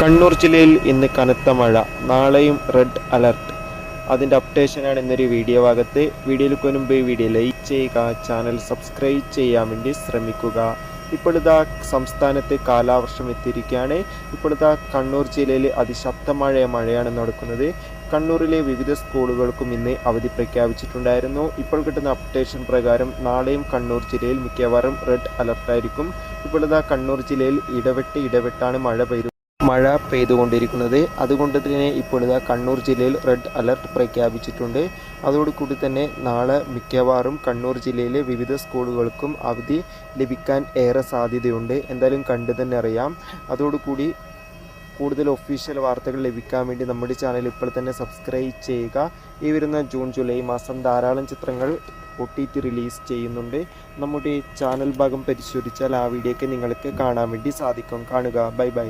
കണ്ണൂർ ജില്ലയിൽ ഇന്ന് കനത്ത മഴ, നാളെയും റെഡ് അലർട്ട്. അതിൻ്റെ അപ്ഡേഷനാണ് ഇന്നൊരു വീഡിയോ ഭാഗത്ത്. വീഡിയോയിൽ മുൻപ് വീഡിയോ ലൈക്ക് ചെയ്യുക, ചാനൽ സബ്സ്ക്രൈബ് ചെയ്യാൻ വേണ്ടി ശ്രമിക്കുക. ഇപ്പോഴിതാ സംസ്ഥാനത്ത് കാലവർഷം എത്തിയിരിക്കുകയാണ്. ഇപ്പോഴിതാ കണ്ണൂർ ജില്ലയിൽ അതിശക്തമായ മഴയാണ് നടക്കുന്നത്. കണ്ണൂരിലെ വിവിധ സ്കൂളുകൾക്കും ഇന്ന് അവധി പ്രഖ്യാപിച്ചിട്ടുണ്ടായിരുന്നു. ഇപ്പോൾ കിട്ടുന്ന അപ്ഡേഷൻ പ്രകാരം നാളെയും കണ്ണൂർ ജില്ലയിൽ മിക്കവാറും റെഡ് അലർട്ടായിരിക്കും. ഇപ്പോഴിതാ കണ്ണൂർ ജില്ലയിൽ ഇടവിട്ടാണ് മഴ പെയ്തുകൊണ്ടിരിക്കുന്നത്. അതുകൊണ്ട് തന്നെ ഇപ്പോഴിതാ കണ്ണൂർ ജില്ലയിൽ റെഡ് അലർട്ട് പ്രഖ്യാപിച്ചിട്ടുണ്ട്. അതോടുകൂടി തന്നെ നാളെ മിക്കവാറും കണ്ണൂർ ജില്ലയിലെ വിവിധ സ്കൂളുകൾക്കും അവധി ലഭിക്കാൻ ഏറെ സാധ്യതയുണ്ട്. എന്തായാലും കണ്ടു തന്നെ അറിയാം. അതോടുകൂടി കൂടുതൽ ഒഫീഷ്യൽ വാർത്തകൾ ലഭിക്കാൻ വേണ്ടി നമ്മുടെ ചാനൽ ഇപ്പോൾ തന്നെ സബ്സ്ക്രൈബ് ചെയ്യുക. ഈ വരുന്ന ജൂൺ ജൂലൈ മാസം ധാരാളം ചിത്രങ്ങൾ OTT റിലീസ് ചെയ്യുന്നുണ്ട്. നമ്മുടെ ചാനൽ ഭാഗം പരിശോധിച്ചാൽ ആ വീഡിയോ ഒക്കെ നിങ്ങൾക്ക് കാണാൻ വേണ്ടി സാധിക്കും. കാണുക. Bye bye.